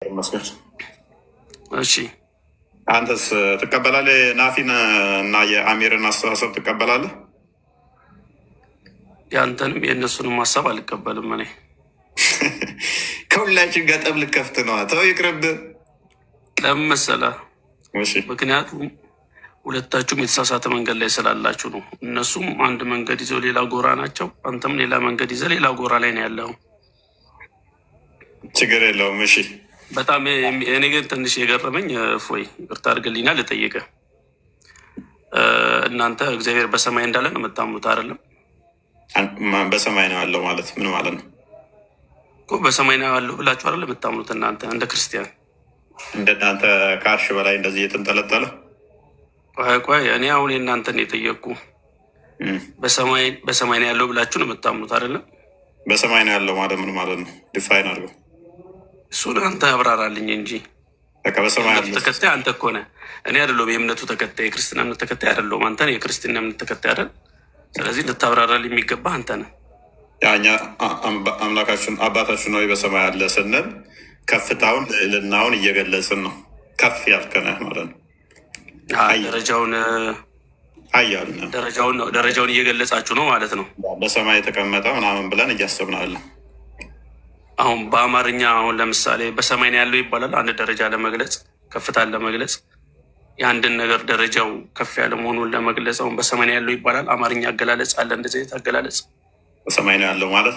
ይመስገን። እሺ አንተስ ትቀበላለህ? ናፊን እና የአሚርን አስተሳሰብ ትቀበላለህ? የአንተንም የእነሱንም ሀሳብ አልቀበልም። እኔ ከሁላችን ገጠም ልከፍት ነዋ። ተው ይቅርብህ። ለምን መሰለህ? እሺ ምክንያቱም ሁለታችሁም የተሳሳተ መንገድ ላይ ስላላችሁ ነው። እነሱም አንድ መንገድ ይዘው ሌላ ጎራ ናቸው። አንተም ሌላ መንገድ ይዘህ ሌላ ጎራ ላይ ነው ያለው። ችግር የለውም። እሺ በጣም እኔ ግን ትንሽ የገረመኝ እፎይ ይቅርታ አድርግልኝና ልጠይቅህ። እናንተ እግዚአብሔር በሰማይ እንዳለ ነው የምታምኑት አይደለም? በሰማይ ነው ያለው ማለት ምን ማለት ነው እኮ? በሰማይ ነው ያለው ብላችሁ አይደለም የምታምኑት እናንተ እንደ ክርስቲያን? እንደናንተ ከአርሽ በላይ እንደዚህ እየተንጠለጠለ? ቆይ እኔ አሁን የእናንተን የጠየቅኩ በሰማይ ነው ያለው ብላችሁ ነው የምታምኑት አይደለም? በሰማይ ነው ያለው ማለት ምን ማለት ነው? ዲፋይን አድርገው። እሱን አንተ አብራራልኝ እንጂ በሰማይ ተከታይ አንተ እኮ ነህ። እኔ አይደለሁም የእምነቱ ተከታይ፣ የክርስትና እምነት ተከታይ አይደለሁም። አንተ ነህ የክርስትና እምነት ተከታይ አይደል? ስለዚህ ልታብራራልኝ የሚገባ አንተ ነህ። እኛ አምላካችን አባታችን ነው በሰማይ ያለ ስንል ከፍታውን ልዕልናውን እየገለጽን ነው። ከፍ ያልከነህ ማለት ነው። ደረጃውን እየገለጻችሁ ነው ማለት ነው። በሰማይ የተቀመጠ ምናምን ብለን እያሰብናለን። አሁን በአማርኛ አሁን ለምሳሌ በሰማይ ነው ያለው ይባላል። አንድ ደረጃ ለመግለጽ ከፍታን ለመግለጽ የአንድን ነገር ደረጃው ከፍ ያለ መሆኑን ለመግለጽ አሁን በሰማይ ነው ያለው ይባላል። አማርኛ አገላለጽ አለ እንደዚህ አይነት አገላለጽ። በሰማይ ነው ያለው ማለት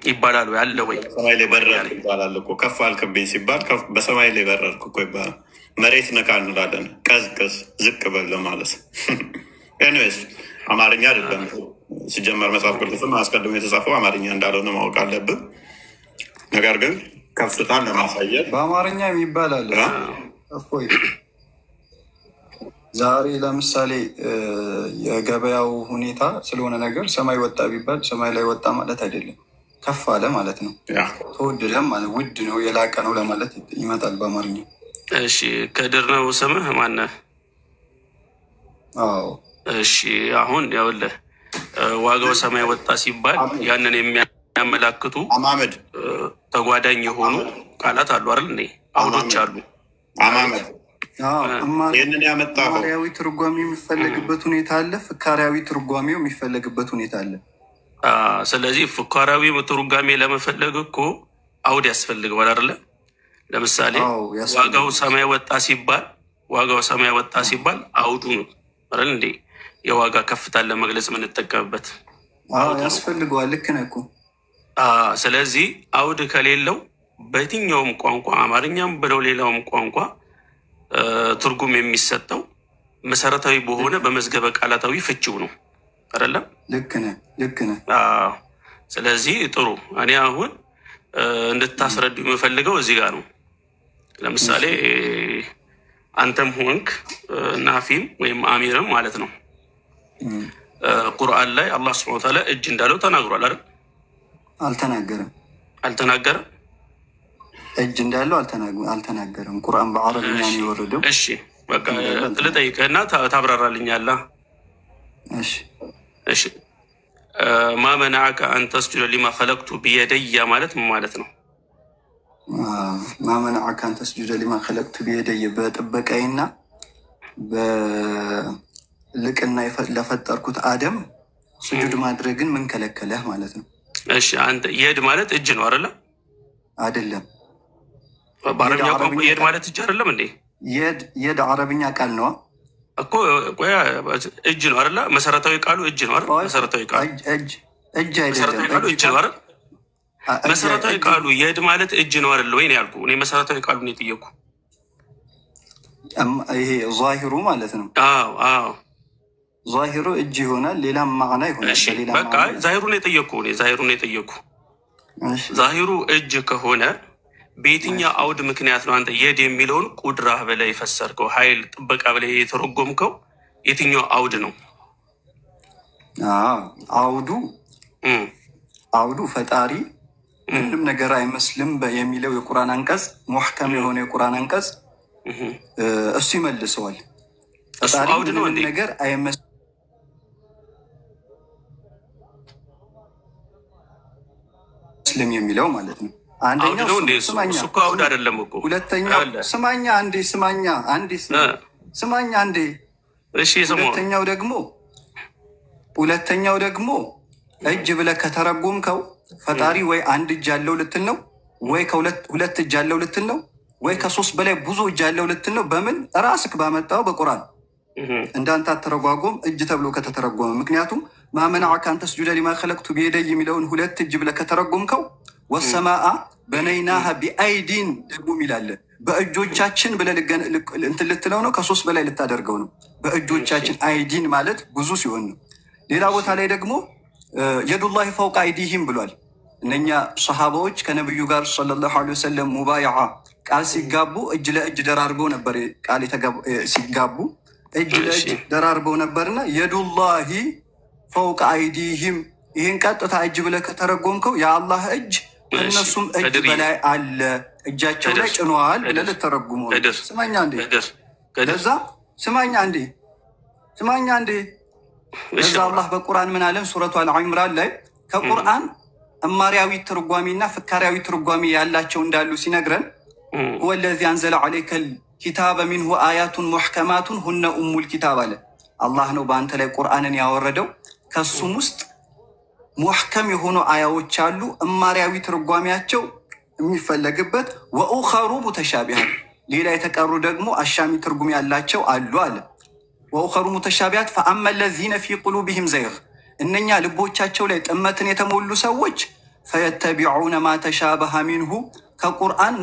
ይባላል ወይ አለ ወይ? በሰማይ ላይ በረርክ ይባላል እኮ። ከፍ አልክብኝ ሲባል በሰማይ ላይ በረርክ እኮ ይባላል። መሬት ነካ እንላለን። ቀዝቅዝ ዝቅ በል ማለት ኤኒዌይስ አማርኛ አይደለም ሲጀመር። መጽሐፍ ቅዱስም አስቀድሞ የተጻፈው አማርኛ እንዳልሆነ ማወቅ አለብን። ነገር ግን ከፍታን ለማሳየት በአማርኛ የሚባል አለ። እፎይ ዛሬ ለምሳሌ የገበያው ሁኔታ ስለሆነ ነገር ሰማይ ወጣ ቢባል ሰማይ ላይ ወጣ ማለት አይደለም፣ ከፍ አለ ማለት ነው። ተወደደም ማለት ውድ ነው የላቀ ነው ለማለት ይመጣል በአማርኛ። እሺ ከድር ነው ስምህ? ማነህ? አዎ እሺ አሁን ያውልህ ዋጋው ሰማይ ወጣ ሲባል ያንን የሚያመላክቱ አማመድ ተጓዳኝ የሆኑ ቃላት አሉ አይደል? እንዴ አውዶች አሉ። አማመድ ይህንን ያመጣው ፍካሪያዊ ትርጓሜው የሚፈለግበት ሁኔታ አለ፣ ፍካሪያዊ ትርጓሜው የሚፈለግበት ሁኔታ አለ። ስለዚህ ፍካሪያዊ ትርጓሜ ለመፈለግ እኮ አውድ ያስፈልገዋል አይደለ? ለምሳሌ ዋጋው ሰማይ ወጣ ሲባል አውዱ ነው አይደል እንዴ? የዋጋ ከፍታን ለመግለጽ የምንጠቀምበት ያስፈልገዋል። ልክ ነህ እኮ። ስለዚህ አውድ ከሌለው በየትኛውም ቋንቋ አማርኛም ብለው ሌላውም ቋንቋ ትርጉም የሚሰጠው መሰረታዊ በሆነ በመዝገበ ቃላታዊ ፍቺው ነው አይደለም? ልክ ነህ። ስለዚህ ጥሩ። እኔ አሁን እንድታስረዱ የምፈልገው እዚህ ጋር ነው። ለምሳሌ አንተም ሆንክ ናፊም ወይም አሚርም ማለት ነው ቁርአን ላይ አላህ ሱብሓነሁ ወተዓላ እጅ እንዳለው ተናግሯል አይደል? አልተናገረም? እጅ እንዳለው አልተናገረም። ቁርአን በአረብኛ ነው የወረደው። እሺ በቃ ልጠይቅህና ታብራራልኛለህ። እሺ ማ መናዐከ አን ተስጁደ ሊማ ኸለቅቱ ቢየደየ ማለት ምን ማለት ነው? ማ መናዐከ አን ተስጁደ ሊማ ኸለቅቱ ቢየደየ በጥበቃዬና በልቅና ለፈጠርኩት አደም ስጁድ ማድረግን ምን ከለከለህ ማለት ነው? እሺ አንተ የድ ማለት እጅ ነው አይደለ? አይደለም። በአረብኛ ቋንቋ የድ ማለት እጅ አይደለም እንዴ? የድ አረብኛ ቃል ነው እኮ። እጅ ነው አይደለ? መሰረታዊ ቃሉ እጅ ነው አይደል? መሰረታዊ ቃሉ እጅ አይደለም። መሰረታዊ ቃሉ እጅ ነው አይደል? መሰረታዊ ቃሉ የድ ማለት እጅ ነው አይደል ወይ ነው ያልኩ እኔ። መሰረታዊ ቃሉ ነው የጠየኩ። ይሄ ዛሂሩ ማለት ነው። አዎ ዛሂሩ እጅ ይሆናል፣ ሌላም ማዕና ይሆናል። በቃ ዛሂሩን የጠየኩ እኔ ዛሂሩን የጠየኩ። ዛሂሩ እጅ ከሆነ በየትኛው አውድ ምክንያት ነው አንተ የድ የሚለውን ቁድራህ በላይ የፈሰርከው? ኃይል ጥበቃ በላይ የተረጎምከው የትኛው አውድ ነው? አውዱ ፈጣሪ ምንም ነገር አይመስልም የሚለው የቁርአን አንቀጽ ሙሕከም የሆነ የቁርአን አንቀጽ እሱ ይመልሰዋል። ፈጣሪ ምንም ነገር አይመስልም የሚለው ማለት ነው። አንደኛው እሱ እኮ አውድ አይደለም እኮ። ሁለተኛው ስማኛ አንዴ ስማኛ አንዴ። እሺ ሁለተኛው ደግሞ እጅ ብለህ ከተረጎምከው ፈጣሪ ወይ አንድ እጅ ያለው ልትል ነው፣ ወይ ከሁለት እጅ ያለው ልትል ነው፣ ወይ ከሶስት በላይ ብዙ እጅ ያለው ልትል ነው። በምን ራስክ ባመጣው በቁርአን እንዳንተ አተረጓጎም እጅ ተብሎ ከተተረጎመ። ምክንያቱም ማመናዐከ አን ተስጁደ ሊማ ኸለቅቱ ቢየደይ የሚለውን ሁለት እጅ ብለህ ከተረጎምከው ወሰማአ በነይናሃ ቢአይዲን ደግሞ ይላል በእጆቻችን ብለህ እንትን ልትለው ነው። ከሶስት በላይ ልታደርገው ነው። በእጆቻችን አይዲን ማለት ብዙ ሲሆን ነው። ሌላ ቦታ ላይ ደግሞ የዱላሂ ፈውቀ አይዲሂም ብሏል። እነኛ ሰሃባዎች ከነብዩ ጋር ሰለላሁ ዐለይሂ ወሰለም ሙባይዓ ቃል ሲጋቡ እጅ ለእጅ ደራርበው ነበር። ቃል ሲጋቡ እጅ ለእጅ ደራርበው ነበርና የዱላሂ ፈውቀ አይዲሂም ይህን ቀጥታ እጅ ብለህ ከተረጎምከው የአላህ እጅ እነሱም እጅ በላይ አለ፣ እጃቸው ላይ ጭነዋል ብለህ ልተረጉመው። ስማኛ እንዴ ለዛ ስማኛ እንዴ እዛ አላህ በቁርአን ምን አለን? ሱረቱ አልዕምራን ላይ ከቁርአን እማሪያዊ ትርጓሜ እና ፍካሪያዊ ትርጓሜ ያላቸው እንዳሉ ሲነግረን ወለዚ አንዘለ ዐለይከል ኪታበ ሚንሁ አያቱን ሙሕከማቱን ሁነ ኡሙል ኪታብ አለ። አላህ ነው በአንተ ላይ ቁርአንን ያወረደው፣ ከሱም ውስጥ ሙሕከም የሆኑ አያዎች አሉ፣ እማሪያዊ ትርጓሜያቸው የሚፈለግበት ወኡኸሩ ሙተሻቢሃት፣ ሌላ የተቀሩ ደግሞ አሻሚ ትርጉም ያላቸው አሉ አለ። ወኡኸሩ ሙተሻቢሃት ፈአመ ለዚነ ፊ ቁሉቢሂም ዘይግ፣ እነኛ ልቦቻቸው ላይ ጥመትን የተሞሉ ሰዎች ፈየተቢዑነ ማ ተሻበሀ ሚንሁ፣ ከቁርአን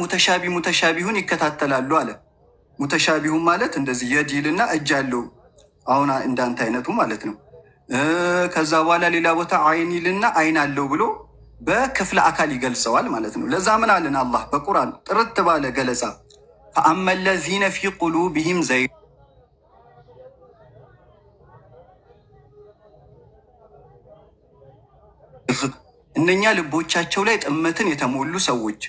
ሙተሻቢሁን ይከታተላሉ አለ። ሙተሻቢሁን ማለት እንደዚህ የዲልና እጅ ያለው አሁን እንዳንተ አይነቱ ማለት ነው። ከዛ በኋላ ሌላ ቦታ አይን ይልና አይን አለው ብሎ በክፍለ አካል ይገልጸዋል ማለት ነው። ለዛ ምን አለን አላህ በቁርአን ጥርት ባለ ገለጻ ፈአመ ለዚነ ፊ ቁሉቢሂም ዘይግ፣ እነኛ ልቦቻቸው ላይ ጥመትን የተሞሉ ሰዎች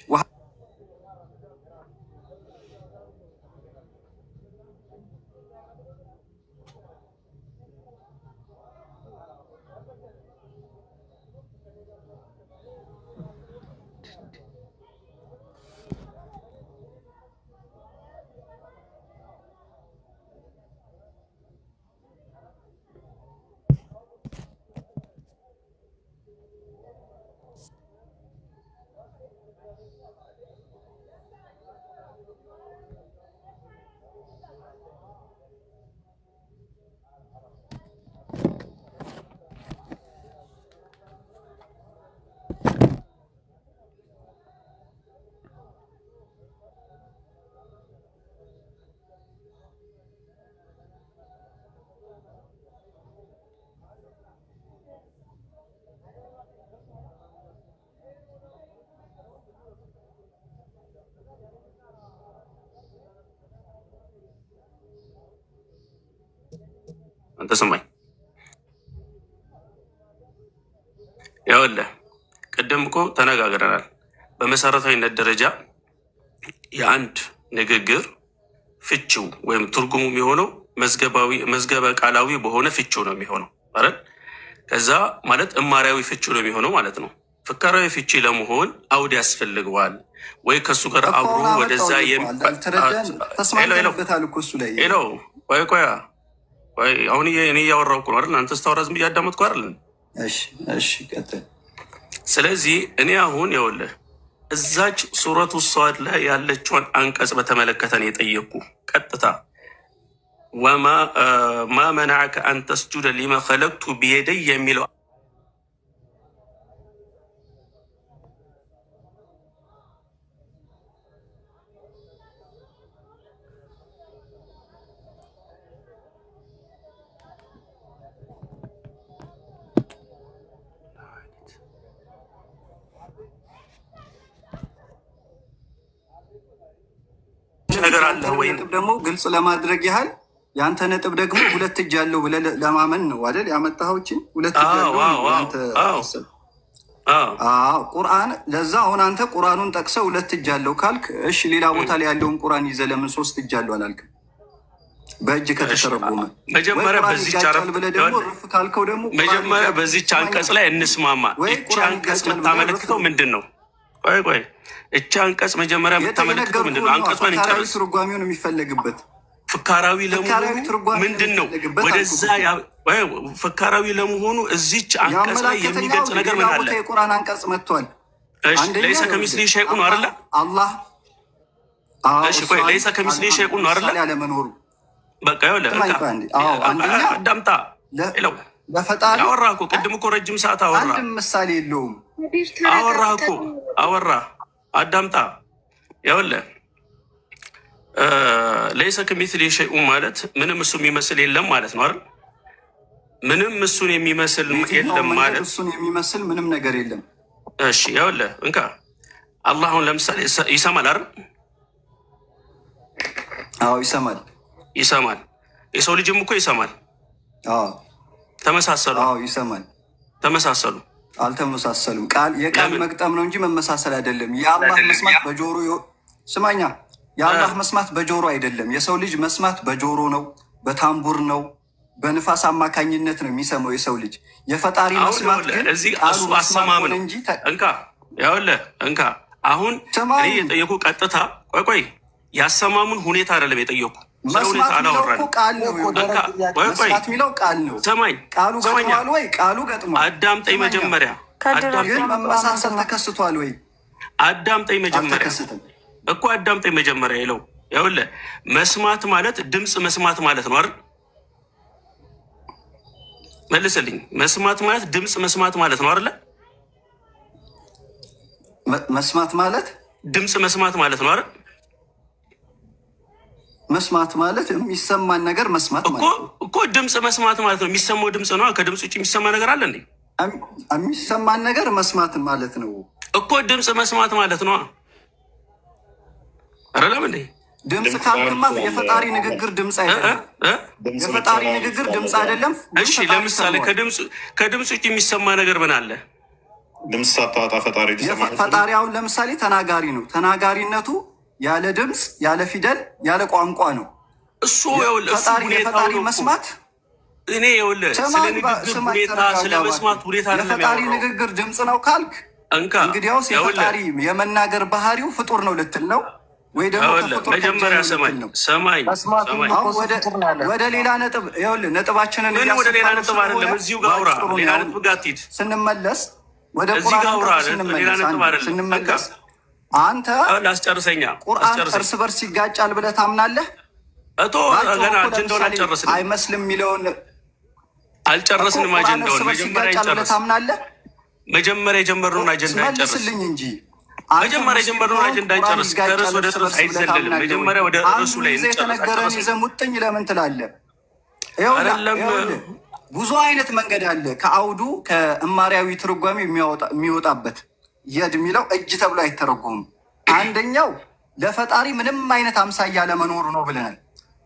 አንተ ሰማኝ። ያውልህ ቅድም እኮ ተነጋግረናል። በመሰረታዊነት ደረጃ የአንድ ንግግር ፍቺው ወይም ትርጉሙ የሚሆነው መዝገበ ቃላዊ በሆነ ፍቺው ነው የሚሆነው አይደል? ከዛ ማለት እማሪያዊ ፍቺው ነው የሚሆነው ማለት ነው። ፍካራዊ ፍቺ ለመሆን አውድ ያስፈልገዋል ወይ ከሱ ጋር አብሮ ወደዛ ቆይ አሁን እኔ እያወራሁ እኮ ነው አይደል? አንተ ስታወራ ዝም እያዳመጥኩ አይደል? እሺ ቀጥል። ስለዚህ እኔ አሁን ይኸውልህ እዛች ሱረቱ ሷድ ላይ ያለችውን አንቀጽ በተመለከተ ነው የጠየቅኩ። ቀጥታ ማ መናዐከ አን ተስጁደ ሊማ ኸለቅቱ ቢየደይ የሚለው ነገር አለ ወይ? ደግሞ ግልጽ ለማድረግ ያህል የአንተ ነጥብ ደግሞ ሁለት እጅ ያለው ብለህ ለማመን ነው አይደል? ያመጣኸውችን ሁለት እጅ ያለው ቁርአን። ለዛ አሁን አንተ ቁርአኑን ጠቅሰህ ሁለት እጅ ያለው ካልክ እሺ፣ ሌላ ቦታ ላይ ያለውን ቁርአን ይዘህ ለምን ሶስት እጅ ያለው አላልክም? በእጅ ከተተረጎመ መጀመሪያ በዚህች አንቀጽ ላይ እንስማማ። ይቺ አንቀጽ የምታመለክተው ምንድን ነው? ቆይ እቺ አንቀጽ መጀመሪያ የምታመለክተው ምንድነው? አንቀጿን እንጨርስ። ትርጓሜውን የሚፈለግበት ፍካራዊ ለመሆኑ ምንድን ነው? ወደዛ ፍካራዊ ለመሆኑ እዚች አንቀጽ ላይ የሚገልጽ ነገር ምን አለ? የቁርአን አንቀጽ መጥቷል። ለይሰ ከሚስሊሂ ሸይኡን ነው አይደለ? አላህ እሺ ቆይ ለይሰ ከሚስሊሂ ሸይኡን ነው አይደለ? ያለመኖሩ በቃ ይኸውልህ አዳምጣ ለው በፈጣሪ አወራህ እኮ ቅድም እኮ ረጅም ሰዓት አወራህ። አንድም ምሳሌ የለውም። አወራህ እኮ አወራህ። አዳምጣ ይኸውልህ ለይሰ ከሚስሊሂ ሸይኡን ማለት ምንም እሱ የሚመስል የለም ማለት ነው አይደል? ምንም እሱን የሚመስል የለም ማለት እሱን የሚመስል ምንም ነገር የለም። እሺ ይኸውልህ እንካ አላህ አሁን ለምሳሌ ይሰማል አይደል? አዎ ይሰማል። የሰው ልጅም እኮ ይሰማል። አዎ ተመሳሰሉ። አዎ ይሰማል። ተመሳሰሉ? አልተመሳሰሉም። የቃል መግጠም ነው እንጂ መመሳሰል አይደለም። የአላህ መስማት በጆሮ ስማኛ፣ የአላህ መስማት በጆሮ አይደለም። የሰው ልጅ መስማት በጆሮ ነው፣ በታምቡር ነው፣ በንፋስ አማካኝነት ነው የሚሰማው የሰው ልጅ። የፈጣሪ መስማት ግን እዚህ እሱ አሰማም ነው እንጂ እንካ ይኸውልህ እንካ አሁን እኔ የጠየቁ ቀጥታ ቆይ ያሰማሙን ሁኔታ አይደለም የጠየቁ መስማት የሚለው ቃል ነው። መስማት የሚለው ቃል ነው። ሰማኝ ቃሉ ገጥሟል ወይ? ቃሉ ገጥሟል። አዳምጠኝ መጀመሪያ። ግን መመሳሰል ተከስቷል ወይ? አዳምጠኝ መጀመሪያ እኮ አዳምጠኝ መጀመሪያ ይለው ይኸውልህ መስማት ማለት ድምፅ መስማት ማለት ነው አይደል? መልስልኝ። መስማት ማለት ድምፅ መስማት ማለት ነው አይደለ? መስማት ማለት ድምፅ መስማት ማለት ነው አይደል? መስማት ማለት የሚሰማን ነገር መስማት ማለት እኮ ድምፅ መስማት ማለት ነው። የሚሰማው ድምፅ ነው። ከድምፅ ውጭ የሚሰማ ነገር አለ እንዴ? የሚሰማን ነገር መስማት ማለት ነው እኮ ድምፅ መስማት ማለት ነው አይደለም እንዴ? ድምፅ ካልክማ የፈጣሪ ንግግር ድምፅ አይደለም። የፈጣሪ ንግግር ድምፅ አይደለም። እሺ ለምሳሌ ከድምፅ ውጭ የሚሰማ ነገር ምን አለ? ድምፅ ሳታወጣ ፈጣሪ አሁን ለምሳሌ ተናጋሪ ነው። ተናጋሪነቱ ያለ ድምፅ፣ ያለ ፊደል፣ ያለ ቋንቋ ነው። እሱ የፈጣሪ መስማት እኔ ይኸውልህ ስለ ንግግር ሁኔታ ስለ መስማት ሁኔታ የፈጣሪ ንግግር ድምፅ ነው ካልክ እንግዲያውስ የፈጣሪ የመናገር ባህሪው ፍጡር ነው ልትል ነው ወይ ደግሞ መጀመሪያ ሰማኝ ወደ ሌላ ነጥብ ይኸውልህ ነጥባችንን ወደ ሌላ ነጥብ አይደለም እዚሁ ጋር አውራ። ሌላ ነጥብ ጋር ትሂድ። ስንመለስ ወደ እዚህ ጋር አውራ። ሌላ ነጥብ አይደለም። ስንመለስ አንተ ላስጨርሰኛ ቁርአን እርስ በርስ ይጋጫል ብለህ ታምናለህ? ገና አጀንዳውን አልጨረስንም። አይመስልም የሚለውን አልጨረስንም። አጀንዳውን መጀመሪያ ይጨርስ። ታምናለህ? መጀመሪያ የጀመርነውን አጀንዳ ይጨርስ። መልስልኝ እንጂ መጀመሪያ የጀመርነውን አጀንዳ ይጨርስ። ከርዕስ ወደ ርዕስ አይዘለልም። መጀመሪያ ወደ ርዕሱ ላይ የተነገረን ይዘህ ሙጥኝ ለምን ትላለህ? ብዙ አይነት መንገድ አለ። ከአውዱ ከእማሪያዊ ትርጓሜ የሚወጣበት የድ የሚለው እጅ ተብሎ አይተረጎምም። አንደኛው ለፈጣሪ ምንም አይነት አምሳያ ለመኖሩ ነው ብለናል።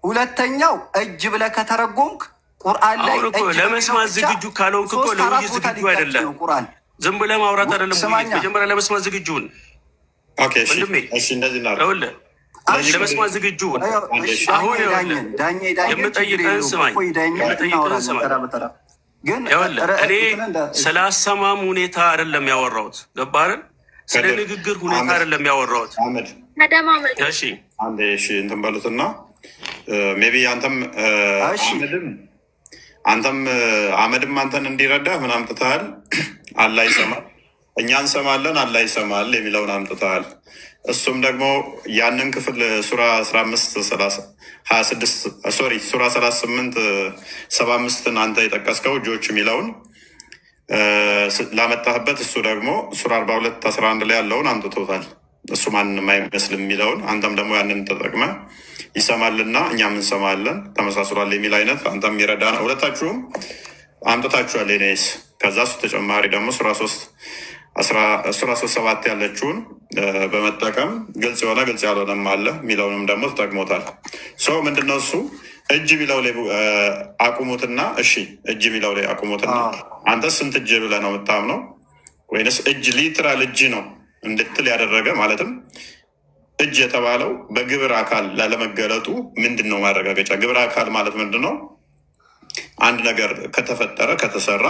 ሁለተኛው እጅ ብለህ ከተረጎምክ ቁርአን ላይ ለመስማት ዝግጁ ካልሆንክ እኮ ለውይይት ዝግጁ አይደለም። ቁርአን ዝም ብለህ ማውራት አይደለም። መጀመሪያ ለመስማት ዝግጁውን ለመስማት ዝግጁ አሁን የምጠይቅህን ስማኝ። እኔ ስለ አሰማም ሁኔታ አይደለም ያወራሁት። ገባህ? ስለ ንግግር ሁኔታ አይደለም ያወራሁት። እንትን በሉትና ሜይ ቢ አመድም አንተን እንዲረዳ ምን አምጥተሃል? አላህ ይሰማል፣ እኛ እንሰማለን፣ አላህ ይሰማል የሚለውን አምጥተሃል። እሱም ደግሞ ያንን ክፍል ሱራ 38 አንተ የጠቀስከው እጆች የሚለውን ላመጣህበት እሱ ደግሞ ሱራ 42:11 ላይ ያለውን አምጥቶታል። እሱ ማንንም አይመስልም የሚለውን አንተም ደግሞ ያንን ተጠቅመ ይሰማልና እኛም እንሰማለን ተመሳስሏል የሚል አይነት አንተም የሚረዳ ነው። ሁለታችሁም አምጥታችኋል። ኔስ ከዛ እሱ ተጨማሪ ደግሞ ሱራ 3:7 ያለችውን በመጠቀም ግልጽ የሆነ ግልጽ ያልሆነም አለ የሚለውንም ደግሞ ተጠቅሞታል። ሰው ምንድነው እሱ እጅ የሚለው ላይ አቁሙትና፣ እሺ እጅ የሚለው ላይ አቁሙትና አንተ ስንት እጅ ብለህ ነው የምታምነው? ወይንስ እጅ ሊትራል እጅ ነው እንድትል ያደረገ ማለትም እጅ የተባለው በግብር አካል ላለመገለጡ ምንድን ነው ማረጋገጫ? ግብር አካል ማለት ምንድን ነው? አንድ ነገር ከተፈጠረ ከተሰራ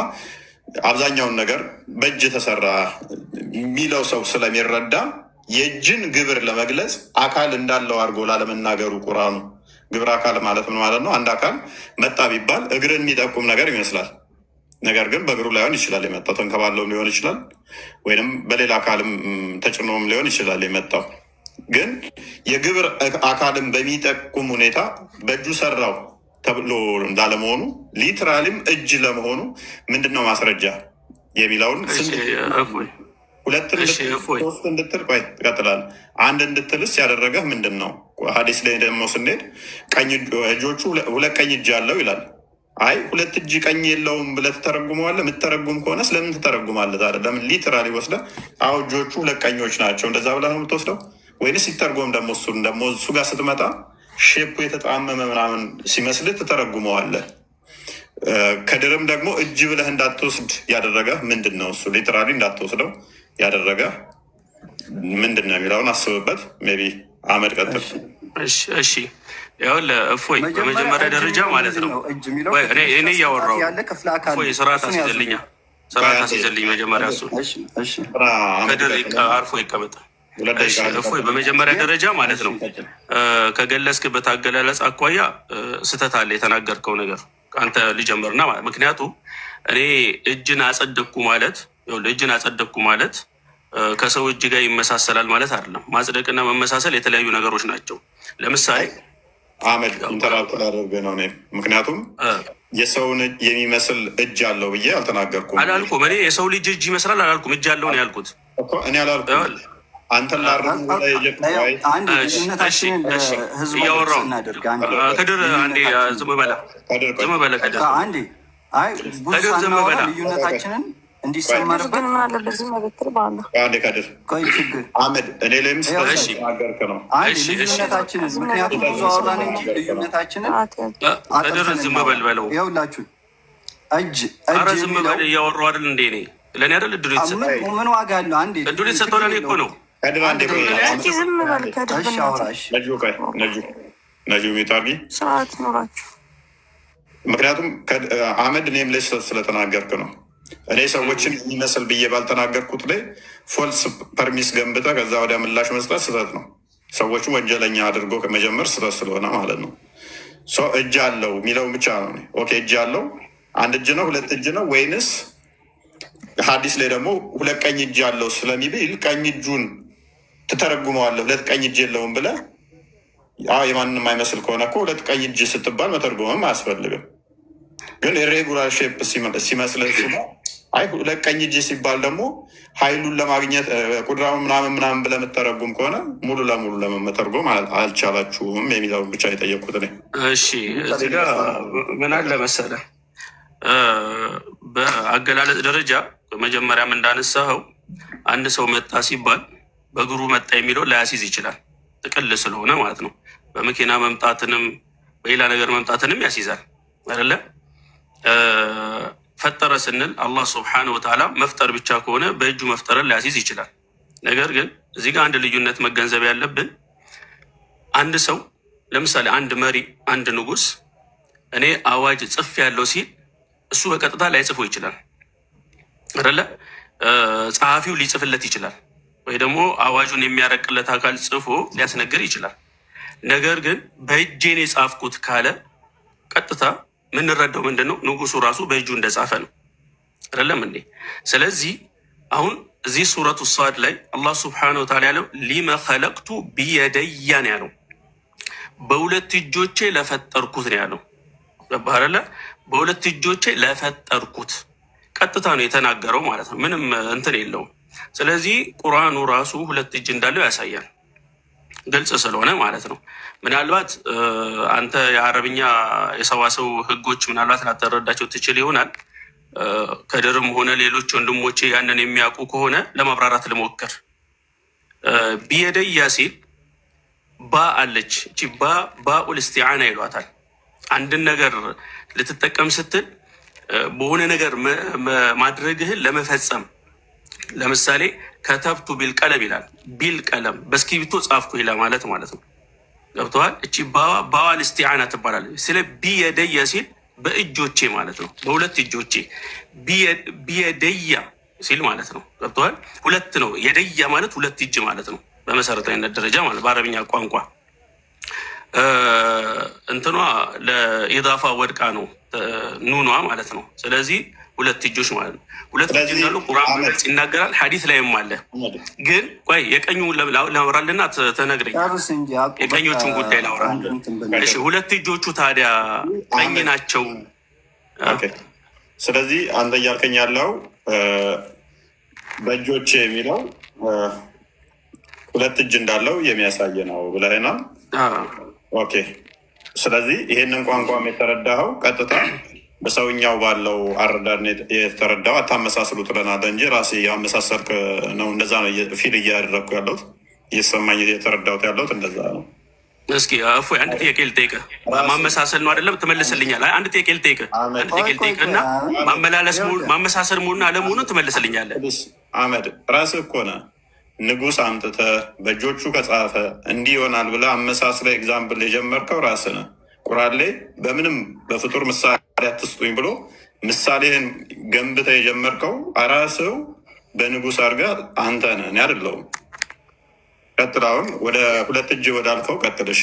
አብዛኛውን ነገር በእጅ ተሰራ የሚለው ሰው ስለሚረዳ የእጅን ግብር ለመግለጽ አካል እንዳለው አድርጎ ላለመናገሩ ቁርአኑ ግብር አካል ማለት ምን ማለት ነው? አንድ አካል መጣ ቢባል እግርን የሚጠቁም ነገር ይመስላል። ነገር ግን በእግሩ ላይሆን ይችላል የመጣው፣ ተንከባለውም ሊሆን ይችላል፣ ወይም በሌላ አካልም ተጭኖም ሊሆን ይችላል የመጣው። ግን የግብር አካልን በሚጠቁም ሁኔታ በእጁ ሰራው ተብሎ እንዳለመሆኑ ሊትራሊም እጅ ለመሆኑ ምንድነው ማስረጃ የሚለውን ሁለት ሶስት እንድትል ቆይ ትቀጥላለህ። አንድ እንድትልስ ያደረገህ ምንድን ነው? ሀዲስ ላይ ደግሞ ስንሄድ ቀኝ እጆቹ ሁለት ቀኝ እጅ አለው ይላል። አይ ሁለት እጅ ቀኝ የለውም ብለህ ትተረጉመዋለህ። የምትተረጉም ከሆነ ስለምን ትተረጉማለህ ታዲያ? ለምን ሊትራሊ ወስደህ አዎ እጆቹ ሁለት ቀኞች ናቸው እንደዛ ብለህ ነው የምትወስደው? ወይንስ ሲተርጎም ደግሞ እሱ ጋር ስትመጣ ሼፑ የተጣመመ ምናምን ሲመስልህ ትተረጉመዋለህ? ከድርም ደግሞ እጅ ብለህ እንዳትወስድ ያደረገ ምንድን ነው? እሱ ሊትራሊ እንዳትወስደው ያደረገ ምንድን ነው የሚለውን አስብበት። ሜይ ቢ አህመድ ቀጥል። እሺ ይኸውልህ እፎይ፣ በመጀመሪያ ደረጃ ማለት ነው እኔ እያወራሁ እፎይ፣ ስርዓት አስይዘልኛ፣ ስርዓት አስይዘልኝ መጀመሪያ። እሱ ከድር አርፎ ይቀመጥ። እፎይ፣ በመጀመሪያ ደረጃ ማለት ነው ከገለጽክበት አገላለጽ አኳያ ስህተት አለ የተናገርከው ነገር። አንተ ልጀምርና ምክንያቱም እኔ እጅን አጸደቅኩ ማለት እጅን አጸደቅኩ ማለት ከሰው እጅ ጋር ይመሳሰላል ማለት አይደለም። ማጽደቅና መመሳሰል የተለያዩ ነገሮች ናቸው። ለምሳሌ አህመድ ኢንተራክት አደርገ ነው። ምክንያቱም የሰውን የሚመስል እጅ አለው ብዬ አልተናገርኩም። አላልኩም። እኔ የሰው ልጅ እጅ ይመስላል አላልኩም። እጅ አለው ነው ያልኩት እኔ አላልኩም። አንተን እያወራሁ ከድር አንዴ ዝም በላ፣ ዝም በላ ከድር፣ ከድር ዝም በላ። ልዩነታችንን እንዲሰመርበት አህመድ እኔ ላይም ስለተናገርክ ነው ልዩነታችንን። ምክንያቱም ብዙ አወራን እንጂ ልዩነታችንን ከድር ዝም በል በለው። ይኸውላችሁ ኧረ ዝም በል እያወራሁ አይደል እንዴ? እኔ ለእኔ አይደል እድሉ የተሰጠው? ምን ዋጋ አለው? አንዴ እድሉ የተሰጠው ለእኔ እኮ ነው። ነጁ ሚታርጊ ምክንያቱም አህመድ እኔም ላይ ስለተናገርክ ነው። እኔ ሰዎችን የሚመስል ብዬ ባልተናገርኩት ላይ ፎልስ ፐርሚስ ገንብተ ከዛ ወዲያ ምላሽ መስጠት ስህተት ነው። ሰዎቹን ወንጀለኛ አድርጎ ከመጀመር ስህተት ስለሆነ ማለት ነው። እጅ አለው የሚለው ብቻ ነው። ኦኬ እጅ አለው አንድ እጅ ነው ሁለት እጅ ነው ወይንስ ሀዲስ ላይ ደግሞ ሁለት ቀኝ እጅ አለው ስለሚብል ቀኝ እጁን ትተረጉመዋለህ? ሁለት ቀኝ እጅ የለውም ብለህ የማንም አይመስል ከሆነ እኮ ሁለት ቀኝ እጅ ስትባል መተርጎምም አያስፈልግም። ግን ኢሬጉላር ሼፕ ሲመስልህ አይ ሁለት ቀኝ እጅ ሲባል ደግሞ ኃይሉን ለማግኘት ቁድራውን ምናምን ብለህ የምተረጉም ከሆነ ሙሉ ለሙሉ ለመተርጎም አልቻላችሁም የሚለውን ብቻ የጠየቅኩት እኔ። እሺ እዚህ ጋ ምን አለ መሰለህ፣ በአገላለጽ ደረጃ በመጀመሪያም እንዳነሳኸው አንድ ሰው መጣ ሲባል በእግሩ መጣ የሚለው ላያሲዝ ይችላል፣ ጥቅል ስለሆነ ማለት ነው። በመኪና መምጣትንም በሌላ ነገር መምጣትንም ያስይዛል አይደለ? ፈጠረ ስንል አላህ ስብሐነሁ ወተዓላ መፍጠር ብቻ ከሆነ በእጁ መፍጠርን ሊያስይዝ ይችላል። ነገር ግን እዚህ ጋር አንድ ልዩነት መገንዘብ ያለብን፣ አንድ ሰው ለምሳሌ አንድ መሪ፣ አንድ ንጉስ እኔ አዋጅ ጽፍ ያለው ሲል እሱ በቀጥታ ላይጽፎ ይችላል አይደለ? ጸሐፊው ሊጽፍለት ይችላል፣ ወይ ደግሞ አዋጁን የሚያረቅለት አካል ጽፎ ሊያስነግር ይችላል። ነገር ግን በእጄን የጻፍኩት ካለ ቀጥታ የምንረዳው ምንድን ነው? ንጉሱ ራሱ በእጁ እንደጻፈ ነው አይደለም እንዴ? ስለዚህ አሁን እዚህ ሱረቱ ሷድ ላይ አላህ ስብሐነሁ ወተዓላ ያለው ሊመ ኸለቅቱ ቢየደያ ነው ያለው። በሁለት እጆቼ ለፈጠርኩት ነው ያለው። ገባህ አይደለ? በሁለት እጆቼ ለፈጠርኩት ቀጥታ ነው የተናገረው ማለት ነው። ምንም እንትን የለውም። ስለዚህ ቁርአኑ ራሱ ሁለት እጅ እንዳለው ያሳያል፣ ግልጽ ስለሆነ ማለት ነው። ምናልባት አንተ የአረብኛ የሰዋሰው ህጎች ምናልባት ላተረዳቸው ትችል ይሆናል። ከድርም ሆነ ሌሎች ወንድሞቼ ያንን የሚያውቁ ከሆነ ለማብራራት ልሞክር። ቢየደያ ሲል ባ አለች። እቺ ባኡል ኢስቲዓና ይሏታል። አንድን ነገር ልትጠቀም ስትል በሆነ ነገር ማድረግህን ለመፈጸም፣ ለምሳሌ ከተብቱ ቢልቀለም ይላል። ቢልቀለም በእስክሪብቶ ጻፍኩ ይላል ማለት ነው። ገብተዋል? እቺ ባዋል ኢስቲዓና ትባላለች። ስለ ቢየደየ ሲል በእጆቼ ማለት ነው። በሁለት እጆቼ ቢየደያ ሲል ማለት ነው። ገብቶሃል? ሁለት ነው። የደያ ማለት ሁለት እጅ ማለት ነው በመሰረታዊነት ደረጃ ማለት በአረብኛ ቋንቋ እንትኗ ለኢዳፋ ወድቃ ነው ኑኗ ማለት ነው። ስለዚህ ሁለት እጆች ማለት ነው። ሁለት እጅ እንዳሉ ቁርአን በግልጽ ይናገራል። ሐዲስ ላይም አለ። ግን ቆይ የቀኙ ላውራልና ተነግረኝ፣ የቀኞቹን ጉዳይ ላውራ። እሺ ሁለት እጆቹ ታዲያ ቀኝ ናቸው። ስለዚህ አንተ እያልከኝ ያለው በእጆቼ የሚለው ሁለት እጅ እንዳለው የሚያሳይ ነው ብለህናል። ኦኬ። ስለዚህ ይሄንን ቋንቋም የተረዳኸው ቀጥታ በሰውኛው ባለው አረዳድ የተረዳው አታመሳስሉ ትለናለህ እንጂ ራሴ ያመሳሰርክ ነው። እንደዛ ነው ፊል እያደረግኩ ያለሁት እየሰማኝ የተረዳሁት ያለሁት እንደዛ ነው። እስኪ እፎይ አንድ ጥያቄ ልጠይቅህ። ማመሳሰል ነው አይደለም? ትመልስልኛል። አንድ ጥያቄ ልጠይቅህ እና ማመሳሰል መሆኑን አለመሆኑን ትመልስልኛለህ። አህመድ ራስህ እኮ ነህ ንጉስ አምጥተህ በእጆቹ ከጻፈ እንዲህ ይሆናል ብለህ አመሳስለህ ኤግዛምፕል የጀመርከው ራስህ ነህ። ቁርአን ላይ በምንም በፍጡር ምሳሌ አትስጡኝ ብሎ ምሳሌህን ገንብተህ የጀመርከው ራስህ በንጉስ አድርገህ አንተ ነህ፣ እኔ አይደለሁም። ቀጥል። አሁን ወደ ሁለት እጅ ወዳልከው ቀጥል። እሺ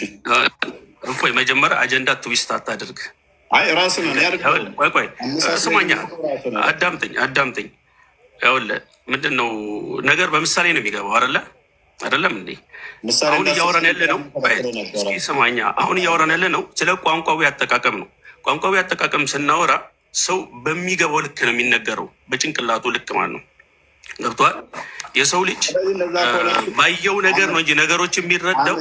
እፎይ መጀመሪያ አጀንዳ ትዊስት አታድርግ። አይ ራስህ ነህ፣ እኔ አይደለሁም። ቆይ ስማኛ፣ አዳምጠኝ። ይኸውልህ ምንድን ነው ነገር በምሳሌ ነው የሚገባው አይደለም እንዴ? አሁን እያወራን ያለ ነው። እስኪ ስማኛ፣ አሁን እያወራን ያለ ነው ስለ ቋንቋዊ አጠቃቀም ነው። ቋንቋዊ አጠቃቀም ስናወራ ሰው በሚገባው ልክ ነው የሚነገረው፣ በጭንቅላቱ ልክ ማለት ነው። ገብቶሃል? የሰው ልጅ ባየው ነገር ነው እንጂ ነገሮች የሚረዳው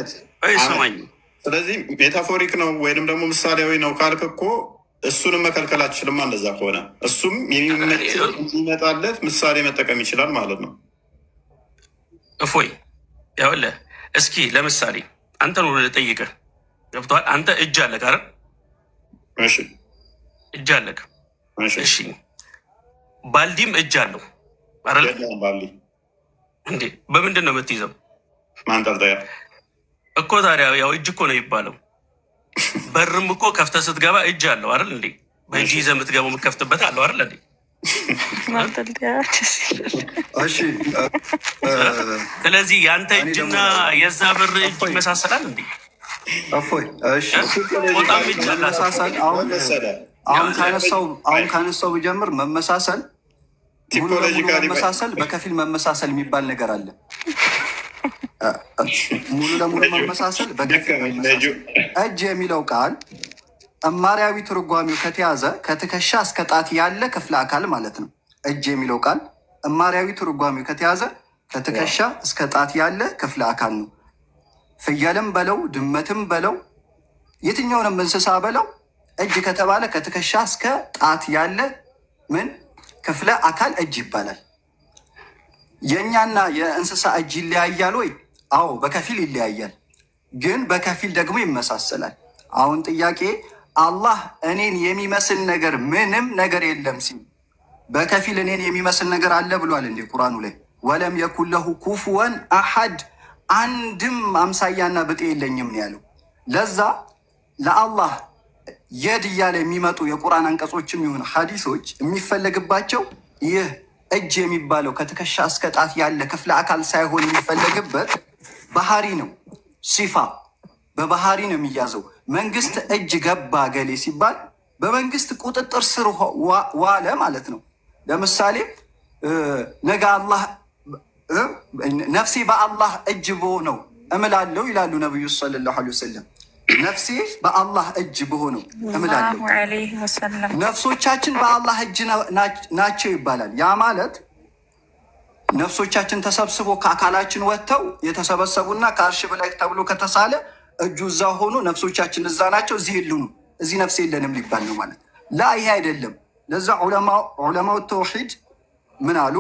አይሰማኝ። ስለዚህ ሜታፎሪክ ነው ወይንም ደግሞ ምሳሌያዊ ነው ካልክ እኮ እሱንም መከልከል አትችልም። እንደዛ ከሆነ እሱም የሚመጣለት ምሳሌ መጠቀም ይችላል ማለት ነው። እፎይ ይኸውልህ እስኪ ለምሳሌ አንተን ወደ ጠይቀህ ገብቶሃል? አንተ እጅ አለህ አይደል? እሺ እጅ አለህ። እሺ ባልዲም እጅ አለው አይደል? ባልዲ እንዴ በምንድን ነው የምትይዘው? ማንጠልጠያ እኮ። ታዲያ ያው እጅ እኮ ነው የሚባለው። በርም እኮ ከፍተህ ስትገባ እጅ አለው አይደል እንዴ? በእጅ ይዘህ የምትገባው የምትከፍትበት አለው አይደል እንዴ? ስለዚህ የአንተ እጅና የዛ በር እጅ ይመሳሰላል እንዴ? በጣም እጅ መመሳሰል አሁን ካነሳው ብጀምር መመሳሰል መመሳሰል በከፊል መመሳሰል የሚባል ነገር አለ። ሙሉ ለሙሉ መመሳሰል በከፊል መመሳሰል። እጅ የሚለው ቃል እማሪያዊ ትርጓሜው ከተያዘ ከትከሻ እስከ ጣት ያለ ክፍለ አካል ማለት ነው። እጅ የሚለው ቃል እማሪያዊ ትርጓሜው ከተያዘ ከትከሻ እስከ ጣት ያለ ክፍለ አካል ነው። ፍየልም በለው ድመትም በለው የትኛውንም እንስሳ በለው እጅ ከተባለ ከትከሻ እስከ ጣት ያለ ምን ክፍለ አካል እጅ ይባላል። የእኛና የእንስሳ እጅ ይለያያል ወይ? አዎ በከፊል ይለያያል፣ ግን በከፊል ደግሞ ይመሳሰላል። አሁን ጥያቄ አላህ እኔን የሚመስል ነገር ምንም ነገር የለም ሲል በከፊል እኔን የሚመስል ነገር አለ ብሏል እንዴ ቁርአኑ ላይ? ወለም የኩን ለሁ ኩፍወን አሐድ አንድም አምሳያና ብጤ የለኝም ነው ያለው። ለዛ ለአላህ የድ እያለ የሚመጡ የቁርአን አንቀጾችም ይሁን ሐዲሶች የሚፈለግባቸው ይህ እጅ የሚባለው ከትከሻ እስከ ጣት ያለ ክፍለ አካል ሳይሆን የሚፈለግበት ባህሪ ነው። ሲፋ በባህሪ ነው የሚያዘው። መንግስት እጅ ገባ ገሌ ሲባል በመንግስት ቁጥጥር ስር ዋለ ማለት ነው። ለምሳሌ ነገ አላህ ነፍሴ በአላህ እጅ በሆነው እምላለሁ ይላሉ ነቢዩ ሰለላሁ ዐለይሂ ወሰለም። ነፍሴ በአላህ እጅ በሆነው እምላለሁ። ነፍሶቻችን በአላህ እጅ ናቸው ይባላል። ያ ማለት ነፍሶቻችን ተሰብስቦ ከአካላችን ወጥተው የተሰበሰቡና ከአርሽ በላይ ተብሎ ከተሳለ እጁ እዛ ሆኖ ነፍሶቻችን እዛ ናቸው፣ እዚህ የሉም፣ እዚህ ነፍስ የለንም ሊባል ነው ማለት ላ። ይሄ አይደለም። ለዛ ዑለማው ተውሒድ ምን አሉ?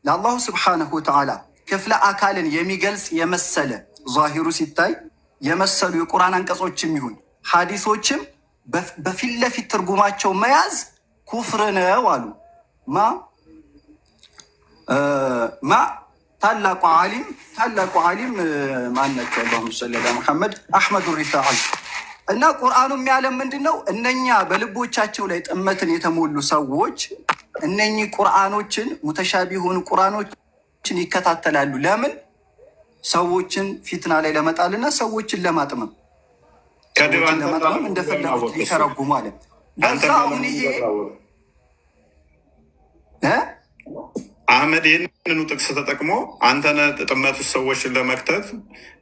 ለአላሁ ስብሓነሁ ወተዓላ ክፍለ አካልን የሚገልጽ የመሰለ ዛሂሩ ሲታይ የመሰሉ የቁርአን አንቀጾችም ይሁን ሐዲሶችም በፊት ለፊት ትርጉማቸው መያዝ ኩፍር ነው አሉ። ታላቁ ዓሊም ማናቸው? አላሁመ ሰሊ ዐላ ሙሐመድ አሕመዱ ሪፋዒ እና ቁርአኑ የሚያለም ምንድን ነው? እነኛ በልቦቻቸው ላይ ጥመትን የተሞሉ ሰዎች እነኚህ ቁርአኖችን ሙተሻቢ የሆኑ ቁርአኖችን ይከታተላሉ። ለምን? ሰዎችን ፊትና ላይ ለመጣልና ሰዎችን ለማጥመም እንደፈለጉት ሊተረጉሙ አለ። ለዛ አሁን ይሄ አህመድ ይህንኑ ጥቅስ ተጠቅሞ አንተነ ጥመት ውስጥ ሰዎችን ለመክተት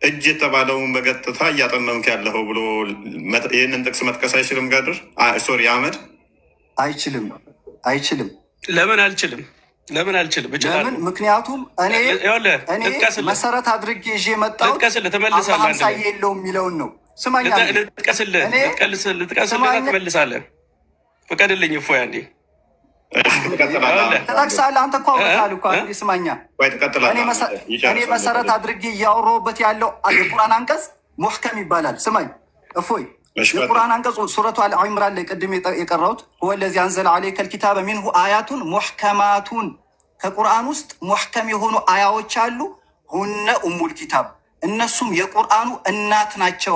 እጅ የተባለውን በቀጥታ እያጠመምክ ያለኸው ብሎ ይህንን ጥቅስ መጥቀስ አይችልም? ጋድር ሶሪ አህመድ አይችልም። ለምን አልችልም? ለምን? ምክንያቱም እኔ መሰረት አድርጌ ይዤ የመጣሁት አምሳዬ የለውም የሚለውን ነው። ስማኛ ልጥቀስልህ፣ ትመልሳለህ። ፍቀድልኝ እፎ ያንዴ ትጠቅሳለህ። አንተ እኮ አውርታል እኮ ስማኛ። እኔ መሰረት አድርጌ እያወራሁበት ያለው የቁርአን አንቀጽ ሙሕከም ይባላል። ስማኝ እፎይ፣ የቁርአን አንቀጽ ሱረቱ አልዒምራን ላይ ቅድም የቀራሁት ሁወ ለዚ አንዘለ ዐለይከ ልኪታበ ሚንሁ አያቱን ሙሕከማቱን፣ ከቁርአን ውስጥ ሙሕከም የሆኑ አያዎች አሉ። ሁነ ኡሙል ኪታብ፣ እነሱም የቁርአኑ እናት ናቸው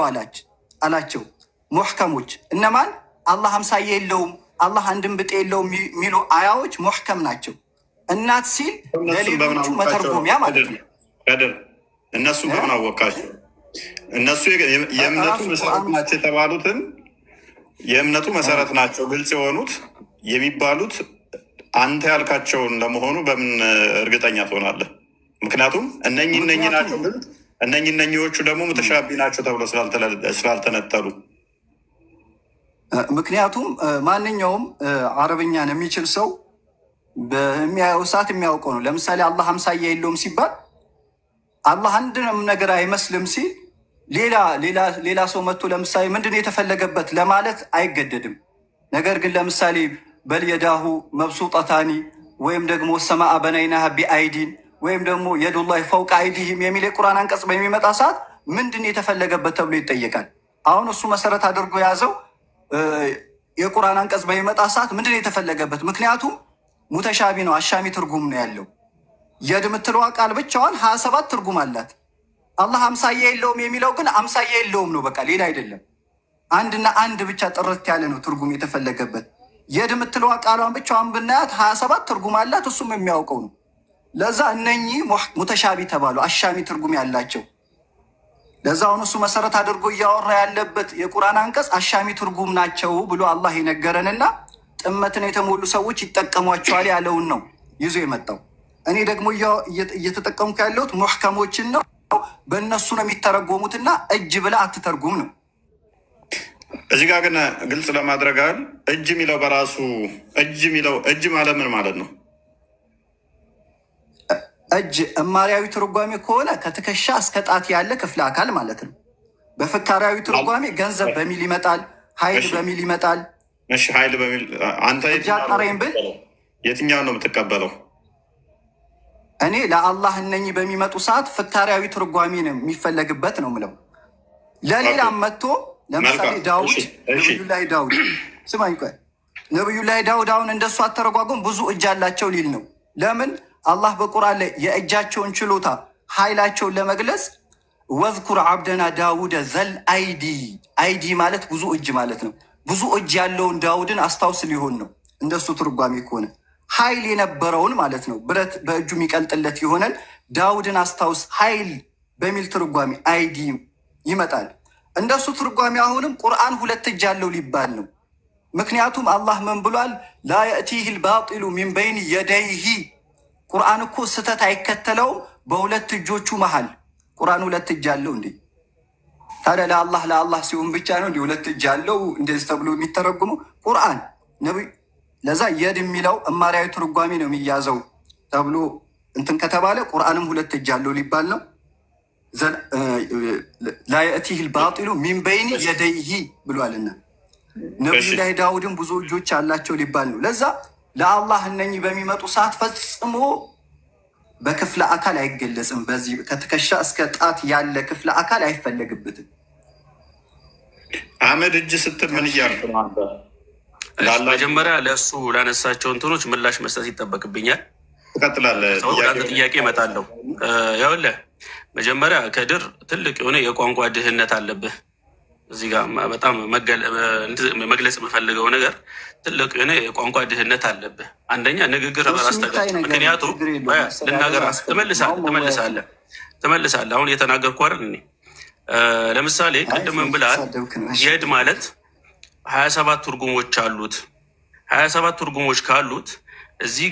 አላቸው። ሙሕከሞች እነማን? አላህ አምሳያ የለውም፣ አላህ አንድም ብጤ የለውም የሚሉ አያዎች ሙሕከም ናቸው። እናት ሲል ለሌሎቹ መተርጎሚያ ማለት ነው። እነሱ በምን አወቃቸው? እነሱ የእምነቱ መሰረት ናቸው የተባሉትን የእምነቱ መሰረት ናቸው ግልጽ የሆኑት የሚባሉት አንተ ያልካቸውን ለመሆኑ በምን እርግጠኛ ትሆናለህ? ምክንያቱም እነኚህ ናቸው ግን እነኚዎቹ ደግሞ ሙተሻቢ ናቸው ተብሎ ስላልተነጠሉ። ምክንያቱም ማንኛውም አረብኛን የሚችል ሰው በሚያየው ሰዓት የሚያውቀው ነው። ለምሳሌ አላህ አምሳያ የለውም ሲባል አላህ አንድንም ነገር አይመስልም ሲል ሌላ ሰው መጥቶ ለምሳሌ ምንድን ነው የተፈለገበት ለማለት አይገደድም። ነገር ግን ለምሳሌ በልየዳሁ መብሱጠታኒ ወይም ደግሞ ሰማአ በነይናሃ ቢአይዲን ወይም ደግሞ የዱላሂ ፈውቀ አይዲህም የሚል የቁርአን አንቀጽ በሚመጣ ሰዓት ምንድን ነው የተፈለገበት ተብሎ ይጠየቃል። አሁን እሱ መሰረት አድርጎ የያዘው የቁርአን አንቀጽ በሚመጣ ሰዓት ምንድን ነው የተፈለገበት? ምክንያቱም ሙተሻቢ ነው፣ አሻሚ ትርጉም ነው ያለው። የድ የምትለዋ ቃል ብቻዋን 27 ትርጉም አላት። አላህ አምሳያ የለውም የሚለው ግን አምሳያ የለውም ነው፣ በቃ ሌላ አይደለም። አንድና አንድ ብቻ ጥርት ያለ ነው ትርጉም የተፈለገበት። የድ የምትለዋ ቃሏን ብቻዋን ብናያት 27 ትርጉም አላት፣ እሱም የሚያውቀው ነው። ለዛ እነኚህ ሙተሻቢ ተባሉ፣ አሻሚ ትርጉም ያላቸው። ለዛ አሁን እሱ መሰረት አድርጎ እያወራ ያለበት የቁርአን አንቀጽ አሻሚ ትርጉም ናቸው ብሎ አላህ የነገረንና ጥመትን የተሞሉ ሰዎች ይጠቀሟቸዋል ያለውን ነው ይዞ የመጣው። እኔ ደግሞ እየተጠቀምኩ ያለሁት ሙሕከሞችን ነው። በእነሱ ነው የሚተረጎሙትና እጅ ብላ አትተርጉም ነው። እዚህ ጋር ግን ግልጽ ለማድረግ አይደል እጅ የሚለው በራሱ እጅ ማለት ምን ማለት ነው? እጅ እማሪያዊ ትርጓሜ ከሆነ ከትከሻ እስከ ጣት ያለ ክፍለ አካል ማለት ነው። በፍካሪያዊ ትርጓሜ ገንዘብ በሚል ይመጣል፣ ኃይል በሚል ይመጣል። እሺ ኃይል በሚል አንተ የትኛውን ነው የምትቀበለው? እኔ ለአላህ እነኚህ በሚመጡ ሰዓት ፍካሪያዊ ትርጓሜ ነው የሚፈለግበት ነው ምለው። ለሌላም መጥቶ ለምሳሌ ዳውድ ነብዩላህ ዳውድ ስማኝ፣ ቆይ ነብዩላህ ዳውድ አሁን እንደሱ አተረጓጎም ብዙ እጅ አላቸው ሊል ነው። ለምን አላህ በቁርአን ላይ የእጃቸውን ችሎታ ኃይላቸውን ለመግለጽ ወዝኩር አብደና ዳውደ ዘል አይዲ ማለት ብዙ እጅ ማለት ነው። ብዙ እጅ ያለውን ዳውድን አስታውስ ሊሆን ነው እንደሱ ትርጓሜ ከሆነ ኃይል የነበረውን ማለት ነው። ብረት በእጁ የሚቀልጥለት የሆነን ዳውድን አስታውስ ኃይል በሚል ትርጓሜ አይዲ ይመጣል። እንደሱ ትርጓሜ አሁንም ቁርአን ሁለት እጅ አለው ሊባል ነው። ምክንያቱም አላህ ምን ብሏል? ላ የእቲህ ልባጢሉ ሚን በይን የደይሂ። ቁርአን እኮ ስህተት አይከተለውም በሁለት እጆቹ መሃል። ቁርአን ሁለት እጅ አለው እንዴ? ታዲያ ለአላህ ሲሆን ብቻ ነው እንዲ ሁለት እጅ አለው እንደዚህ ተብሎ የሚተረጉመው ቁርአን ነቢ። ለዛ የድ የሚለው እማሪያዊ ትርጓሜ ነው የሚያዘው ተብሎ እንትን ከተባለ ቁርአንም ሁለት እጅ አለው ሊባል ነው። ላ የእቲህ ልባጢሉ ሚን በይን የደይሂ ብሏልና ነቢዩላህ ዳውድም ብዙ እጆች አላቸው ሊባል ነው። ለዛ ለአላህ እነኚህ በሚመጡ ሰዓት ፈጽሞ በክፍለ አካል አይገለጽም። በዚህ ከትከሻ እስከ ጣት ያለ ክፍለ አካል አይፈለግበትም። አህመድ እጅ ስትል ምን እያልክ ነው አንተ? መጀመሪያ ለእሱ ላነሳቸው እንትኖች ምላሽ መስጠት ይጠበቅብኛል። ትቀጥላለህ። ወደ ጥያቄ እመጣለሁ። ይኸውልህ መጀመሪያ ከድር ትልቅ የሆነ የቋንቋ ድህነት አለብህ። እዚህ ጋር በጣም መግለጽ የምፈልገው ነገር ትልቅ የሆነ የቋንቋ ድህነት አለብህ። አንደኛ ንግግር በራስ ተገ ምክንያቱም ልናገር ትመልሳለህ። አሁን እየተናገርኩ አይደል እኔ ለምሳሌ ቅድምን ብላል የድ ማለት 27 ትርጉሞች አሉት። 27 ትርጉሞች ካሉት እዚህ